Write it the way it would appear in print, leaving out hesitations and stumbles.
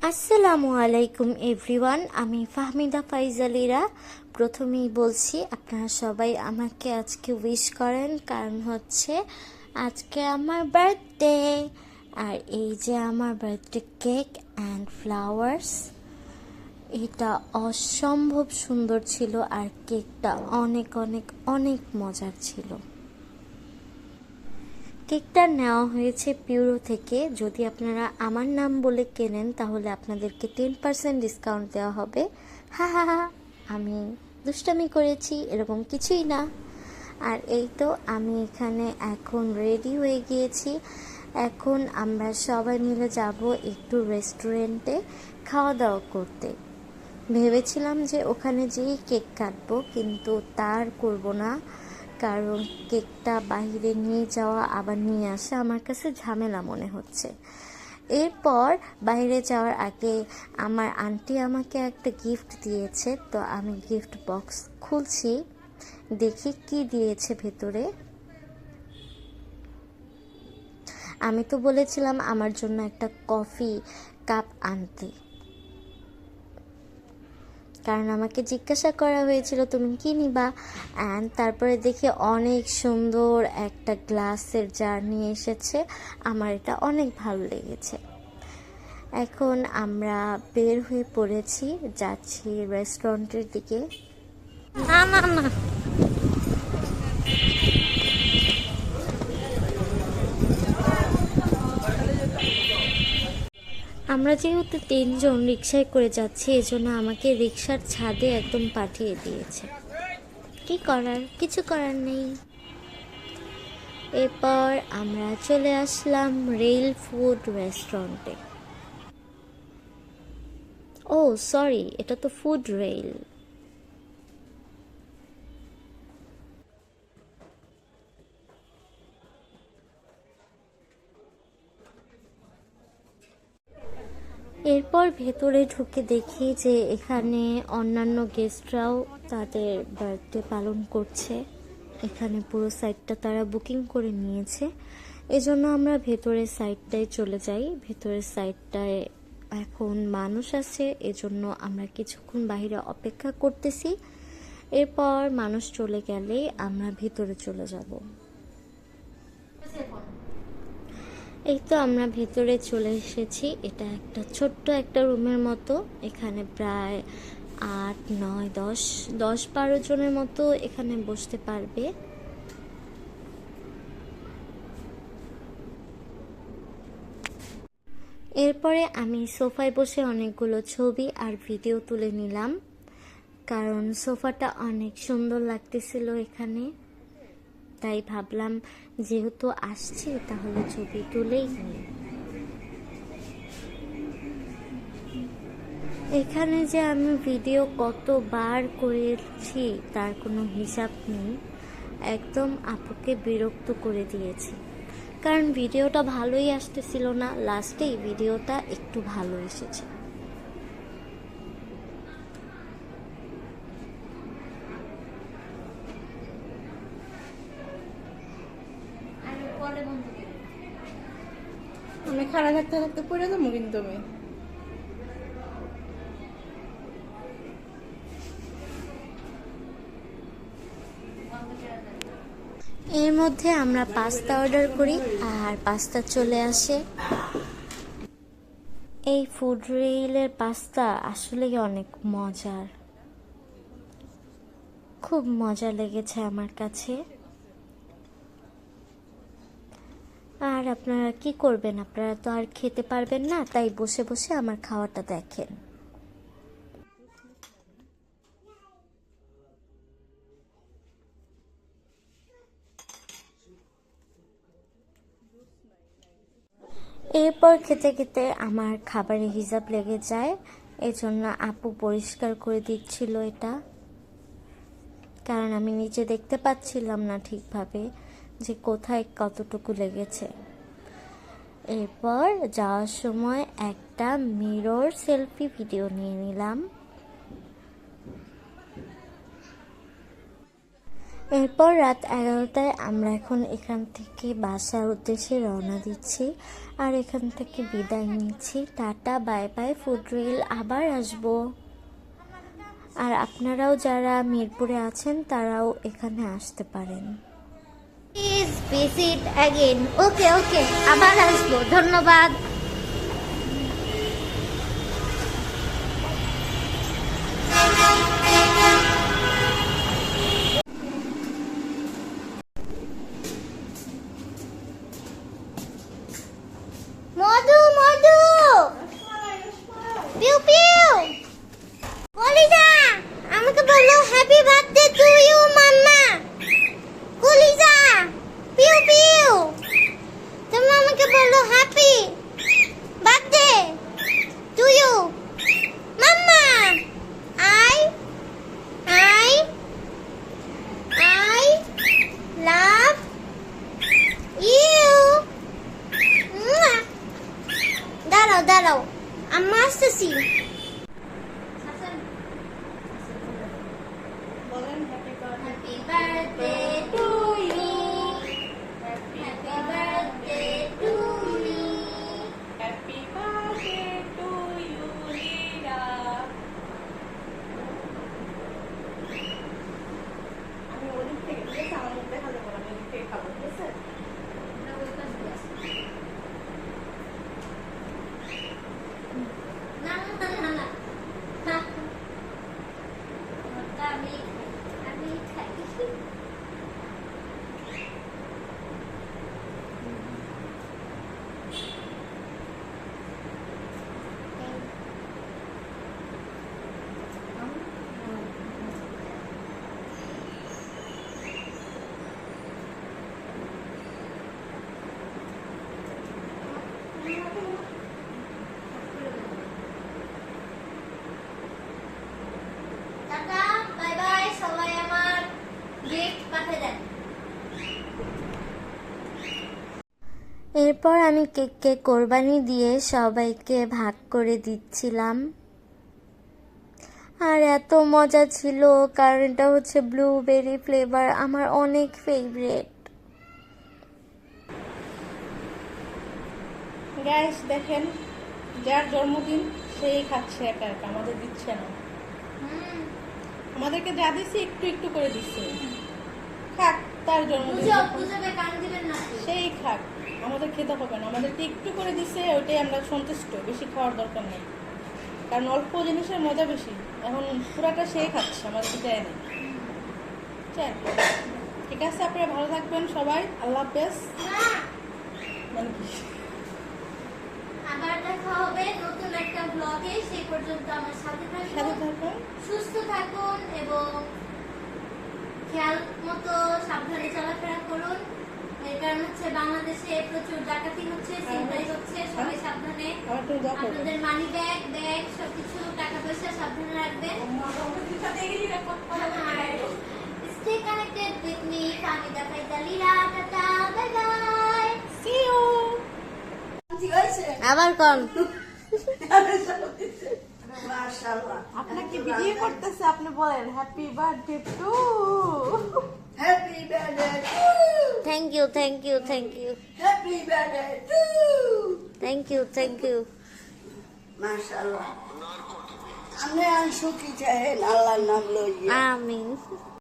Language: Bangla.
আসসালামু আলাইকুম এভরিওয়ান, আমি ফাহমিদা ফাইজালিরা। প্রথমেই বলছি আপনারা সবাই আমাকে আজকে উইশ করেন, কারণ হচ্ছে আজকে আমার বার্থডে। আর এই যে আমার বার্থডে কেক অ্যান্ড ফ্লাওয়ার্স, এটা অসম্ভব সুন্দর ছিল আর কেকটা অনেক অনেক অনেক মজার ছিল। কেকটা নেওয়া হয়েছে পিউরো থেকে। যদি আপনারা আমার নাম বলে কেনেন তাহলে আপনাদেরকে 10% ডিসকাউন্ট দেওয়া হবে। হা হা হা, আমি দুষ্টামি করেছি, এরকম কিছুই না। আর এই তো আমি এখানে এখন রেডি হয়ে গিয়েছি। এখন আমরা সবাই মিলে যাব একটু রেস্টুরেন্টে খাওয়া দাওয়া করতে। ভেবেছিলাম যে ওখানে যেই কেক কাটবো, কিন্তু তার করব না, কারণ কেকটা বাইরে নিয়ে যাওয়া আবার নিয়ে আসা আমার কাছে ঝামেলা মনে হচ্ছে। এরপর বাইরে যাওয়ার আগে আমার আন্টি আমাকে একটা গিফট দিয়েছে, তো আমি গিফট বক্স খুলছি, দেখি কি দিয়েছে ভেতরে। আমি তো বলেছিলাম আমার জন্য একটা কফি কাপ আনতে, কারণ আমাকে জিজ্ঞাসা করা হয়েছিল তুমি কি নিবা। অ্যান্ড তারপরে দেখি অনেক সুন্দর একটা গ্লাসের জার নিয়ে এসেছে। আমার এটা অনেক ভালো লেগেছে। এখন আমরা বের হয়ে পড়েছি, যাচ্ছি রেস্টুরেন্টের দিকে। না না না, আমরা যেহেতু 3জন রিক্সায় করে যাচ্ছি, এজন্য আমাকে রিক্সার ছাদে একদম পাঠিয়ে দিয়েছে। কি করার, কিছু করার নেই। এরপর আমরা চলে আসলাম রেল ফুড রেস্টুরেন্টে। ও সরি, এটা তো ফুড রেল। এরপর ভেতরে ঢুকে দেখি যে এখানে অন্যান্য গেস্টরাও তাদের বার্থডে পালন করছে। এখানে পুরো সাইডটা তারা বুকিং করে নিয়েছে, এজন্য আমরা ভেতরের সাইডটায় চলে যাই। ভেতরের সাইডটায় এখন মানুষ আছে, এজন্য আমরা কিছুক্ষণ বাইরে অপেক্ষা করতেছি। এরপর মানুষ চলে গেলেই আমরা ভেতরে চলে যাব। এই তো আমরা ভেতরে চলে এসেছি। এটা একটা ছোট্ট একটা রুমের মতো। এখানে প্রায় 8, 9, 10, 12 জনের মতো এখানে বসতে পারবে। এরপরে আমি সোফায় বসে অনেকগুলো ছবি আর ভিডিও তুলে নিলাম, কারণ সোফাটা অনেক সুন্দর লাগতেছিল এখানে। তাই ভাবলাম যেহেতু আসছি তাহলে ছবি তুলেই নিই। এখানে যে আমি ভিডিও কতবার করেছি তার কোনো হিসাব নেই। একদম আপুকে বিরক্ত করে দিয়েছি, কারণ ভিডিওটা ভালোই আসতেছিল না। লাস্টেই ভিডিওটা একটু ভালো এসেছে। আমি খাড়া থাকতে থাকতে পড়ে যাবো কিন্তু আমি। এর মধ্যে আমরা পাস্তা অর্ডার করি আর পাস্তা চলে আসে। এই ফুড রেইলের পাস্তা আসলেই অনেক মজার, খুব মজা লেগেছে আমার কাছে। আর আপনারা কি করবেন, আপনারা তো আর খেতে পারবেন না, তাই বসে বসে আমার খাওয়াটা দেখেন। এরপর খেতে খেতে আমার খাবারের হিসাব লেগে যায়, এজন্য আপু পরিষ্কার করে দিচ্ছিল এটা, কারণ আমি নিচে দেখতে পাচ্ছিলাম না ঠিকভাবে যে কোথায় কতটুকু লেগেছে। এরপর যাওয়ার সময় একটা মিরর সেলফি ভিডিও নিয়ে নিলাম। এরপর রাত 11টায় আমরা এখন এখান থেকে বাসার উদ্দেশ্যে রওনা দিচ্ছি আর এখান থেকে বিদায় নিচ্ছি। Tata, bye bye, food reel আবার আসবো। আর আপনারাও যারা মিরপুরে আছেন তারাও এখানে আসতে পারেন। Please visit again. Okay okay, আবার আসবো, ধন্যবাদ। মধু মধু, পিউ পিউ, কলিজা আমাকে বললো happy birthday to you mamma. কলিজা, পিউ পিউ, তুমি আমাকে বললো হ্যাপি বার্থডে টু ইউ মাম্মা। I I I love you. দাঁড়াও দাঁড়াও, আম্মা আসতেছি। বলেন happy birthday. Happy birthday to you. Happy birthday to me. Happy birthday to you Leela. আমি ওদিক থেকে ঠিক আছে, আমার মুখ দেখা যাবে না, আমি ওদিক থেকে খাবো, ঠিক আছে? না না না না না, ওটা আমি খাই। টাটা, বাই বাই, সবাই আমার গিফট পাঠিয়ে দেন। এরপর আমি কেককে কোরবানি দিয়ে সবাইকে ভাগ করে দিচ্ছিলাম। আর এত মজা ছিল, কারণ এটা হচ্ছে ব্লুবেরি ফ্লেভার, আমার অনেক ফেভারিট। গাইস দেখেন, যার জন্মদিন সেই খাচ্ছে একা একা, আমাদের দিচ্ছে না। আমাদেরকে যা দিচ্ছে একটু একটু করে দিচ্ছে। খাক, তার জন্মদিন সেই খাক, আমাদের খেতে হবে না। আমাদেরকে একটু করে দিচ্ছে, ওইটাই আমরা সন্তুষ্ট, বেশি খাওয়ার দরকার নেই। কারণ অল্প জিনিসের মজা বেশি। এখন পুরাটা সেই খাচ্ছে, আমাদেরকে দেয় না। ঠিক আছে, আপনারা ভালো থাকবেন সবাই, আল্লাহ হাফেজ। মানে কি, আবার দেখা হবে নতুন একটা ব্লগে। সেই পর্যন্ত আমার সাথে সাথে থাকুন, থাকুন। সুস্থ থাকুন এবং খেয়াল মতো সাবধানে চলাফেরা করুন। এর কারণ হচ্ছে বাংলাদেশে প্রচুর ডাকাতি হচ্ছে, ছিনতাই হচ্ছে, সবাই সাবধানে। আমার একটু দোয়া করবেন। আপনাদের মানি ব্যাগ সবকিছু, টাকা পয়সা সাবধানে রাখবেন। Stay connected with me, Famida Faidalira, tata, bye bye. See you. আবার কোন আপনাকে ভিডিও করতেছে, আপনি বলেন happy birthday to. Happy birthday to thank you thank you thank you Happy birthday to thank you thank you. MashaAllah. আমরা সুখী চাই আল্লাহর নাম লইয়া আমিন।